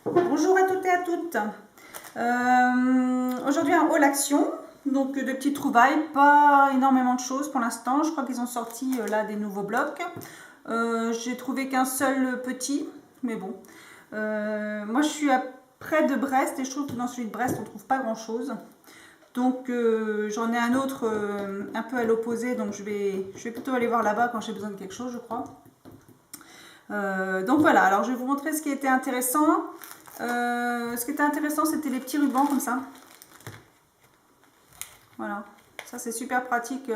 Bonjour à toutes et à toutes. Aujourd'hui un haul action, donc de petites trouvailles, pas énormément de choses pour l'instant. Je crois qu'ils ont sorti là des nouveaux blocs. J'ai trouvé qu'un seul petit, mais bon. Moi je suis près de Brest et je trouve que dans celui de Brest on trouve pas grand chose. Donc j'en ai un autre un peu à l'opposé, donc je vais plutôt aller voir là-bas quand j'ai besoin de quelque chose, je crois. Donc voilà, alors je vais vous montrer ce qui était intéressant. Ce qui était intéressant, c'était les petits rubans comme ça. Voilà, ça c'est super pratique.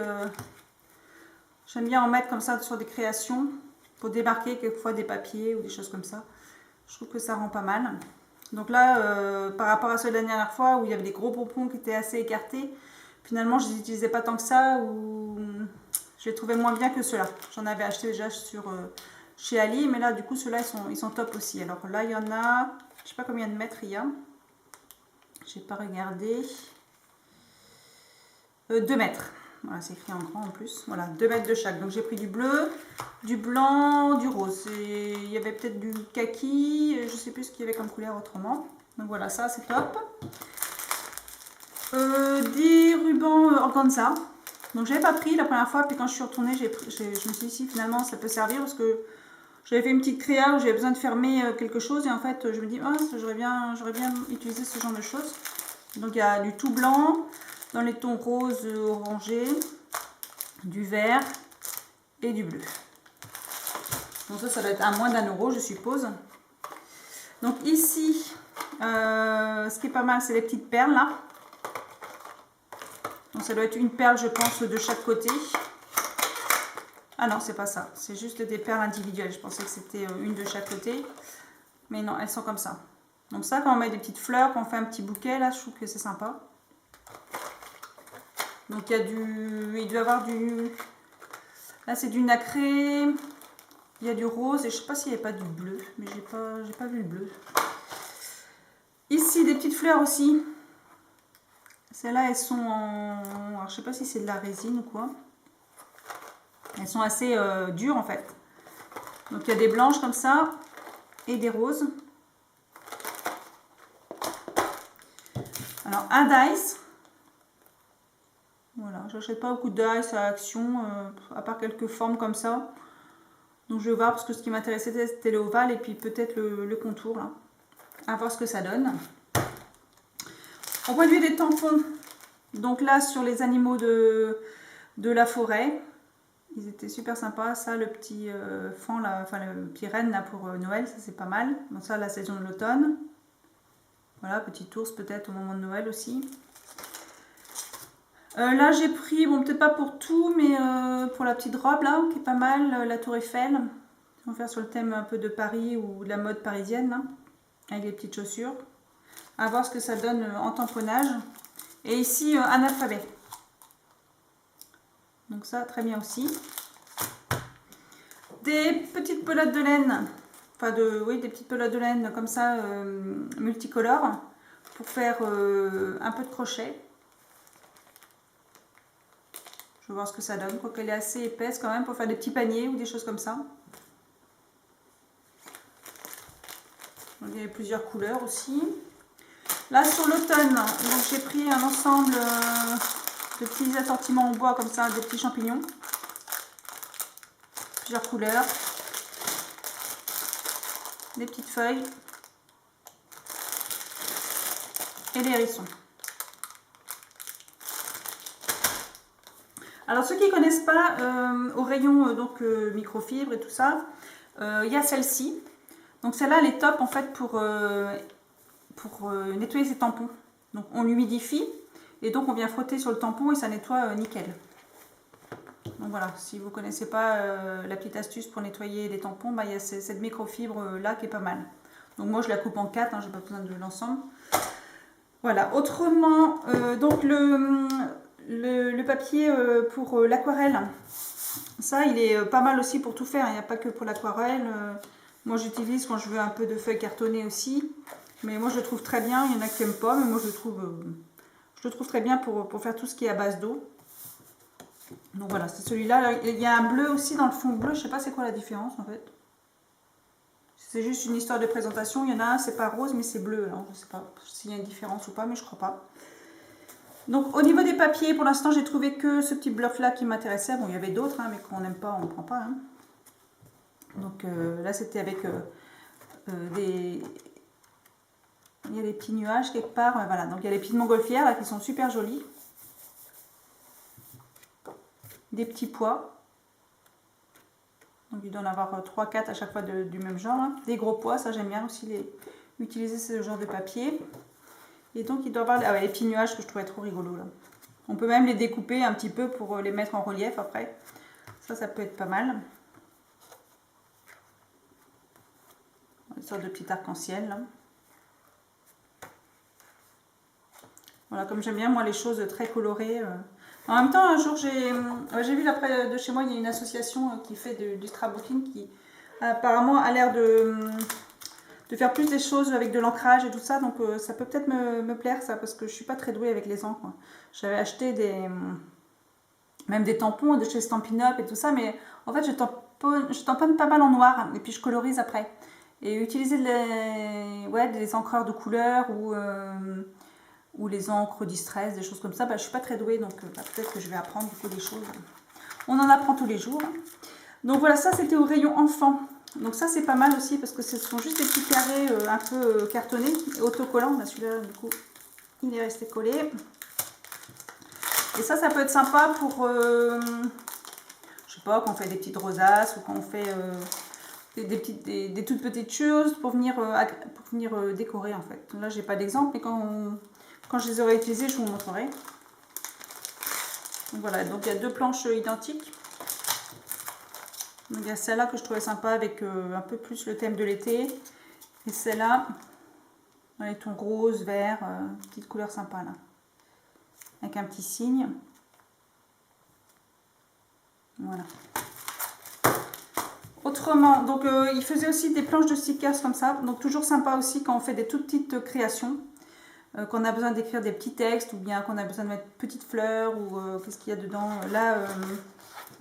J'aime bien en mettre comme ça sur des créations pour démarquer quelquefois des papiers ou des choses comme ça. Je trouve que ça rend pas mal. Donc là, par rapport à ceux de la dernière fois où il y avait des gros pompons qui étaient assez écartés, finalement je ne les utilisais pas tant que ça ou je les trouvais moins bien que ceux-là. J'en avais acheté déjà chez Ali, mais là du coup ceux-là ils sont top aussi. Alors là il y en a, je sais pas combien de mètres il y a. J'ai pas regardé. 2 mètres. Voilà, c'est écrit en grand en plus. Voilà, 2 mètres de chaque. Donc j'ai pris du bleu, du blanc, du rose. Et il y avait peut-être du kaki. Je sais plus ce qu'il y avait comme couleur autrement. Donc voilà, ça c'est top. Des rubans organza. Donc j'avais pas pris la première fois. Puis quand je suis retournée, je me suis dit si finalement ça peut servir parce que j'avais fait une petite créa où j'avais besoin de fermer quelque chose. Et en fait, je me dis, ah, j'aurais bien utilisé ce genre de choses. Donc il y a du tout blanc, dans les tons rose, orangé, du vert et du bleu. Donc ça doit être à moins d'1 € je suppose. Donc ici, ce qui est pas mal, c'est les petites perles là. Donc ça doit être une perle je pense de chaque côté. Ah non, c'est pas ça, c'est juste des perles individuelles. Je pensais que c'était une de chaque côté. Mais non, elles sont comme ça. Donc ça, quand on met des petites fleurs, quand on fait un petit bouquet, là, je trouve que c'est sympa. Donc il y a il doit y avoir du... Là c'est du nacré, il y a du rose et je sais pas s'il n'y avait pas du bleu, mais j'ai pas vu le bleu. Ici des petites fleurs aussi. Celles-là elles sont en... Alors je sais pas si c'est de la résine ou quoi. Elles sont assez dures en fait. Donc il y a des blanches comme ça et des roses. Alors un dice. Voilà, j'achète pas beaucoup de dice à Action, à part quelques formes comme ça. Donc je vais voir parce que ce qui m'intéressait c'était l'ovale et puis peut-être le contour là. À voir ce que ça donne. En point de vue des tampons, donc là sur les animaux de la forêt, ils étaient super sympas. Ça, le petit fan là, enfin le petit renne là pour Noël, ça c'est pas mal. Donc ça, la saison de l'automne. Voilà, petit ours peut-être au moment de Noël aussi. Là j'ai pris, bon peut-être pas pour tout, mais pour la petite robe là, qui est pas mal, la tour Eiffel. On va faire sur le thème un peu de Paris ou de la mode parisienne, là, avec les petites chaussures. À voir ce que ça donne en tamponnage. Et ici, un alphabet. Donc ça, très bien aussi. Des petites pelotes de laine. Enfin, oui, des petites pelotes de laine comme ça, multicolores. Pour faire un peu de crochet. Je vais voir ce que ça donne. Quoique elle est assez épaisse quand même pour faire des petits paniers ou des choses comme ça. Donc, il y a plusieurs couleurs aussi. Là sur l'automne, j'ai pris un ensemble de petits assortiments en bois comme ça, des petits champignons. Plusieurs couleurs. Des petites feuilles. Et des hérissons. Alors ceux qui ne connaissent pas, au rayon microfibre et tout ça, il y a celle-ci. Donc celle-là elle est top en fait pour nettoyer ses tampons. Donc on l'humidifie et donc on vient frotter sur le tampon et ça nettoie nickel. Donc voilà, si vous ne connaissez pas la petite astuce pour nettoyer les tampons, bah, il y a cette microfibre là qui est pas mal. Donc moi je la coupe en 4, hein, j'ai pas besoin de l'ensemble. Voilà, autrement, donc le papier pour l'aquarelle, ça il est pas mal aussi pour tout faire, il n'y a pas que pour l'aquarelle. Moi j'utilise quand je veux un peu de feuilles cartonnées aussi, mais moi je le trouve très bien, il y en a qui n'aiment pas, mais moi je le trouve très bien pour faire tout ce qui est à base d'eau. Donc voilà, c'est celui-là. Il y a un bleu aussi dans le fond bleu, je sais pas c'est quoi la différence en fait. C'est juste une histoire de présentation. Il y en a un, c'est pas rose, mais c'est bleu. Alors, je sais pas s'il y a une différence ou pas, mais je crois pas. Donc, au niveau des papiers, pour l'instant, j'ai trouvé que ce petit bluff-là qui m'intéressait. Bon, il y avait d'autres, hein, mais qu'on n'aime pas, on ne prend pas. Hein. Donc, là, c'était avec des... Il y a des petits nuages quelque part. Voilà, donc il y a les petites montgolfières là qui sont super jolies. Des petits pois. Donc il doit en avoir 3-4 à chaque fois du même genre. Hein. Des gros pois, ça j'aime bien aussi utiliser ce genre de papier. Et donc il doit y avoir les petits nuages que je trouvais trop rigolos là. On peut même les découper un petit peu pour les mettre en relief après. Ça peut être pas mal. Une sorte de petit arc-en-ciel là. Voilà, comme j'aime bien moi les choses très colorées. En même temps, un jour j'ai vu là près de chez moi, il y a une association qui fait du scrapbooking qui apparemment a l'air de faire plus des choses avec de l'ancrage et tout ça. Donc ça peut peut-être me plaire ça parce que je suis pas très douée avec les encres. J'avais acheté même des tampons de chez Stampin' Up et tout ça, mais en fait je tamponne pas mal en noir et puis je colorise après. Et utiliser des encreurs de couleur ou les encres distress, des choses comme ça, je suis pas très douée, donc peut-être que je vais apprendre beaucoup des choses. On en apprend tous les jours. Donc voilà, ça c'était au rayon enfant. Donc ça c'est pas mal aussi parce que ce sont juste des petits carrés un peu cartonnés, autocollants. Là celui-là du coup il est resté collé. Et ça peut être sympa pour, je sais pas, quand on fait des petites rosaces ou quand on fait des toutes petites choses pour venir décorer en fait. Là j'ai pas d'exemple, mais quand je les aurai utilisées, je vous montrerai. Donc voilà, donc il y a deux planches identiques. Donc il y a celle-là que je trouvais sympa avec un peu plus le thème de l'été. Et celle-là, dans les tons rose, vert, petite couleur sympa là. Avec un petit signe. Voilà. Autrement, donc il faisait aussi des planches de stickers comme ça. Donc toujours sympa aussi quand on fait des toutes petites créations. Qu'on a besoin d'écrire des petits textes ou bien qu'on a besoin de mettre petites fleurs ou qu'est-ce qu'il y a dedans. Là,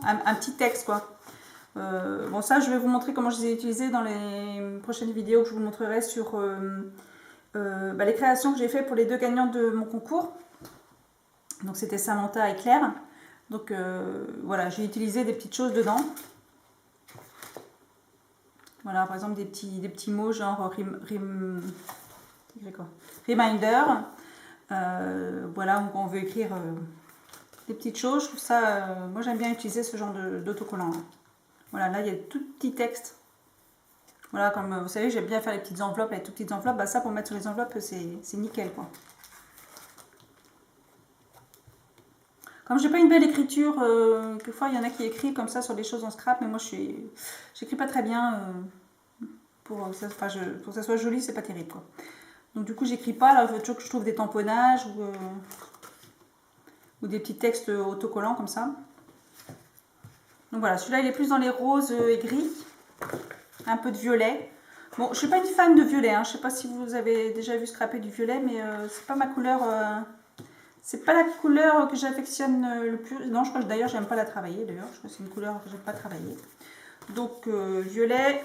un petit texte quoi. Bon ça je vais vous montrer comment je les ai utilisés dans les prochaines vidéos que je vous montrerai sur les créations que j'ai fait pour les deux gagnants de mon concours. Donc c'était Samantha et Claire. Donc voilà, j'ai utilisé des petites choses dedans. Voilà, par exemple des petits mots genre reminder. Voilà, où on veut écrire des petites choses. Je trouve ça, moi j'aime bien utiliser ce genre d'autocollant. Voilà, là il y a tout petit texte. Voilà, comme vous savez, j'aime bien faire les petites enveloppes, les toutes petites enveloppes. Ça pour mettre sur les enveloppes, c'est nickel quoi. Comme j'ai pas une belle écriture, quelquefois il y en a qui écrivent comme ça sur des choses en scrap, mais moi j'écris pas très bien. Pour que ça soit joli, c'est pas terrible quoi. Donc du coup j'écris pas, là il faut toujours que je trouve des tamponnages ou des petits textes autocollants comme ça. Donc voilà, celui-là il est plus dans les roses et gris, un peu de violet. Bon, je suis pas une fan de violet, hein. Je sais pas si vous avez déjà vu scraper du violet, mais c'est pas ma couleur, c'est pas la couleur que j'affectionne le plus. Non, je crois que d'ailleurs j'aime pas la travailler, d'ailleurs, je crois que c'est une couleur que j'aime pas travailler. Donc violet,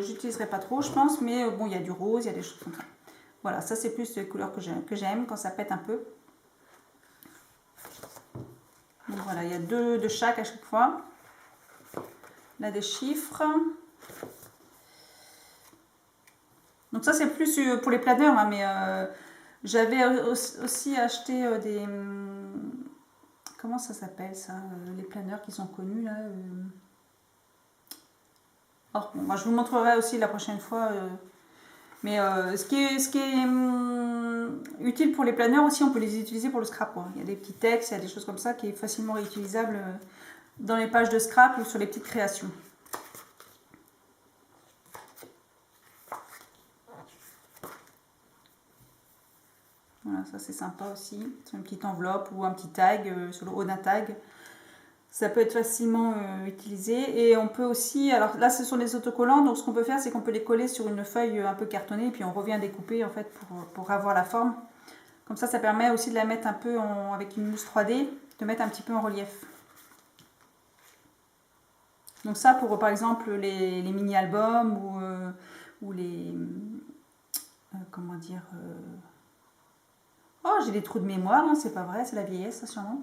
j'utiliserai pas trop je pense, mais bon il y a du rose, il y a des choses comme ça. Voilà, ça c'est plus les couleurs que j'aime quand ça pète un peu. Donc voilà, il y a deux de chaque à chaque fois. Là des chiffres. Donc ça c'est plus pour les planeurs, hein, mais j'avais aussi acheté des... comment ça s'appelle ça, les planeurs qui sont connus là. Oh, bon, moi je vous montrerai aussi la prochaine fois. Mais ce qui est utile pour les planeurs aussi, on peut les utiliser pour le scrap. Quoi. Il y a des petits textes, il y a des choses comme ça qui est facilement réutilisable dans les pages de scrap ou sur les petites créations. Voilà, ça c'est sympa aussi. Sur une petite enveloppe ou un petit tag, sur le haut d'un tag. Ça peut être facilement utilisé. Et on peut aussi, alors là ce sont des autocollants, donc ce qu'on peut faire c'est qu'on peut les coller sur une feuille un peu cartonnée et puis on revient découper en fait pour avoir la forme. Comme ça permet aussi de la mettre un peu avec une mousse 3D, de mettre un petit peu en relief. Donc ça pour par exemple les mini-albums ou les... comment dire... Oh, j'ai des trous de mémoire, hein, c'est pas vrai, c'est la vieillesse, ça, sûrement.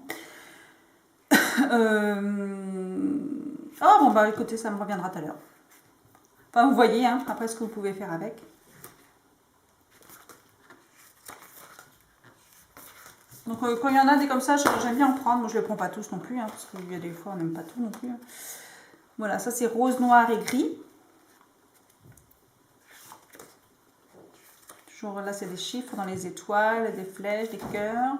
Oh, bon, bah écoutez, ça me reviendra tout à l'heure. Enfin, vous voyez, hein, après ce que vous pouvez faire avec. Donc, quand il y en a des comme ça, j'aime bien en prendre. Moi, je ne les prends pas tous non plus, hein, parce qu'il y a des fois, on n'aime pas tout non plus. Voilà, ça, c'est rose, noir et gris. Toujours là, c'est des chiffres dans les étoiles, des flèches, des cœurs.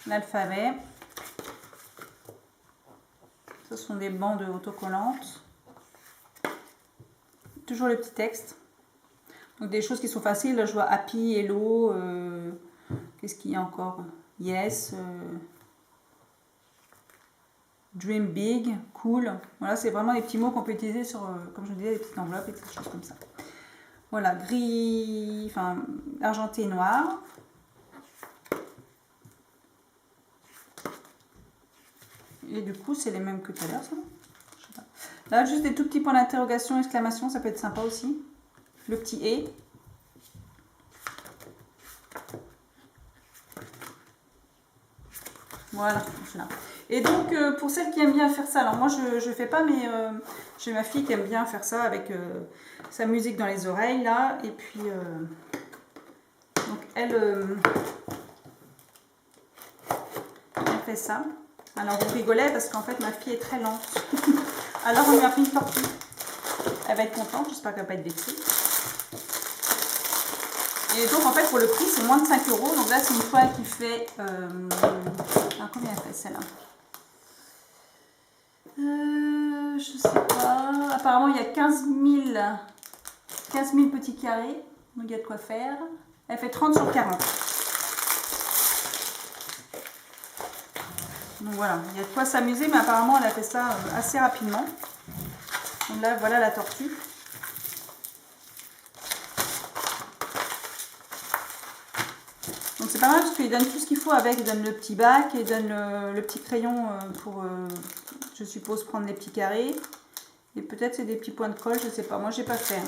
L'alphabet. Ce sont des bandes autocollantes. Toujours le petit texte. Donc des choses qui sont faciles. Là, je vois happy, hello. Qu'est-ce qu'il y a encore? Yes. Dream big, cool. Voilà, c'est vraiment des petits mots qu'on peut utiliser sur, comme je disais, des petites enveloppes et des choses comme ça. Voilà, gris, enfin, argenté, noir. Et du coup, c'est les mêmes que tout à l'heure, ça. Je sais pas. Là, juste des tout petits points d'interrogation, exclamation, ça peut être sympa aussi. Le petit et. Voilà, là. Et donc, pour celles qui aiment bien faire ça, alors moi, je ne fais pas, mais j'ai ma fille qui aime bien faire ça avec sa musique dans les oreilles, là. Et puis, donc, elle fait ça. Alors, vous rigolez parce qu'en fait, ma fille est très lente. Alors, on lui a pris une tortue. Elle va être contente, j'espère qu'elle va pas être vexée. Et donc, en fait, pour le prix, c'est moins de 5 €. Donc là, c'est une toile qui fait... alors, combien elle fait, celle-là? Je sais pas. Apparemment, il y a 15 000 petits carrés. Donc, il y a de quoi faire. Elle fait 30 sur 40. Donc, voilà. Il y a de quoi s'amuser. Mais apparemment, elle a fait ça assez rapidement. Donc là, voilà la tortue. Donc, c'est pas mal parce qu'il donne tout ce qu'il faut avec. Il donne le petit bac. Il donne le petit crayon pour, je suppose, prendre les petits carrés. Et peut-être c'est des petits points de colle, je sais pas. Moi, j'ai pas fait. Hein.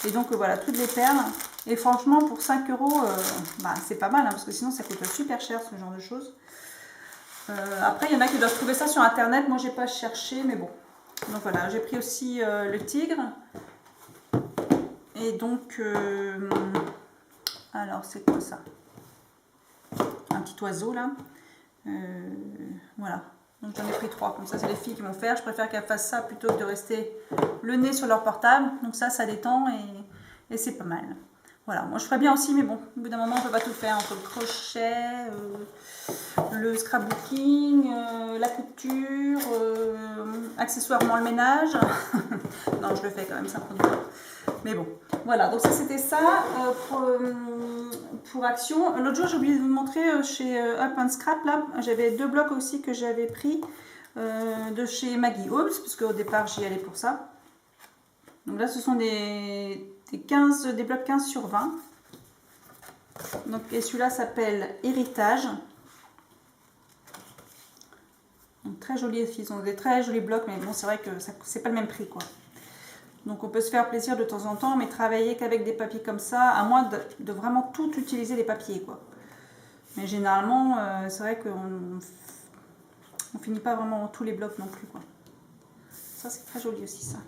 Et donc, voilà, toutes les perles. Et franchement, pour 5 €, bah, c'est pas mal. Hein, parce que sinon, ça coûte super cher, ce genre de choses. Après, il y en a qui doivent trouver ça sur Internet. Moi, j'ai pas cherché, mais bon. Donc, voilà. J'ai pris aussi le tigre. Et donc, alors, c'est quoi ça? Un petit oiseau, là. Voilà. Donc j'en ai pris 3, comme ça c'est les filles qui vont faire. Je préfère qu'elles fassent ça plutôt que de rester le nez sur leur portable. Donc ça détend et c'est pas mal. Voilà, moi je ferais bien aussi, mais bon, au bout d'un moment on peut pas tout faire. Entre le crochet, le scrapbooking, la couture, accessoirement le ménage. Non, je le fais quand même, ça prend du temps. Mais bon, voilà, donc ça c'était ça pour Action. L'autre jour j'ai oublié de vous montrer chez Up and Scrap, là, j'avais 2 blocs aussi que j'avais pris de chez Maggie Holmes, puisque au départ j'y allais pour ça. Donc là ce sont des blocs 15 sur 20. Donc, et celui-là s'appelle Héritage. Donc, très joli, ils ont des très jolis blocs, mais bon c'est vrai que c'est pas le même prix quoi. Donc on peut se faire plaisir de temps en temps, mais travailler qu'avec des papiers comme ça, à moins de vraiment tout utiliser les papiers, quoi. Mais généralement, c'est vrai qu'on finit pas vraiment tous les blocs non plus, quoi. Ça, c'est très joli aussi, ça.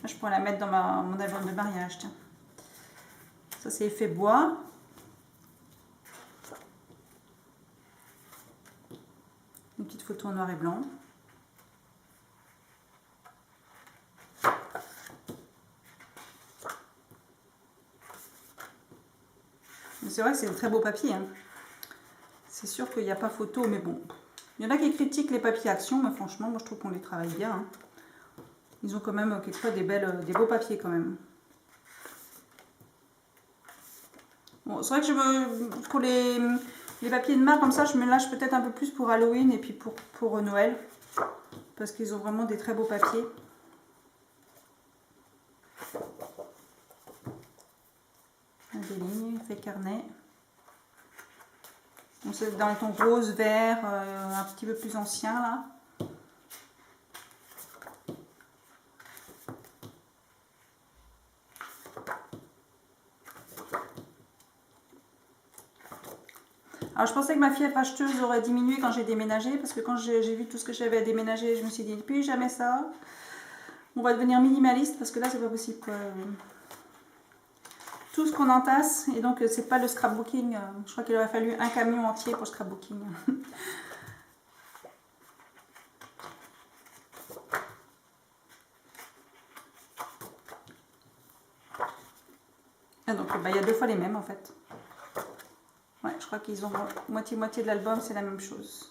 Là, je pourrais la mettre dans mon album de mariage, tiens. Ça, c'est effet bois. Une petite photo en noir et blanc. C'est vrai que c'est un très beau papier. Hein. C'est sûr qu'il n'y a pas photo, mais bon. Il y en a qui critiquent les papiers Action, mais franchement, moi je trouve qu'on les travaille bien. Hein. Ils ont quand même quelquefois des beaux papiers quand même. Bon, c'est vrai que pour les papiers de marque comme ça, je me lâche peut-être un peu plus pour Halloween et puis pour Noël. Parce qu'ils ont vraiment des très beaux papiers. Des lignes, fait carnet. Donc c'est dans le ton rose, vert, un petit peu plus ancien là. Alors je pensais que ma fièvre acheteuse aurait diminué quand j'ai déménagé, parce que quand j'ai vu tout ce que j'avais à déménager, je me suis dit, plus jamais ça. On va devenir minimaliste, parce que là, c'est pas possible, quoi. Tout ce qu'on entasse, et donc c'est pas le scrapbooking. Je crois qu'il aurait fallu un camion entier pour le scrapbooking. Ah, donc bah, il y a 2 fois les mêmes en fait. Ouais, je crois qu'ils ont moitié-moitié de l'album, c'est la même chose.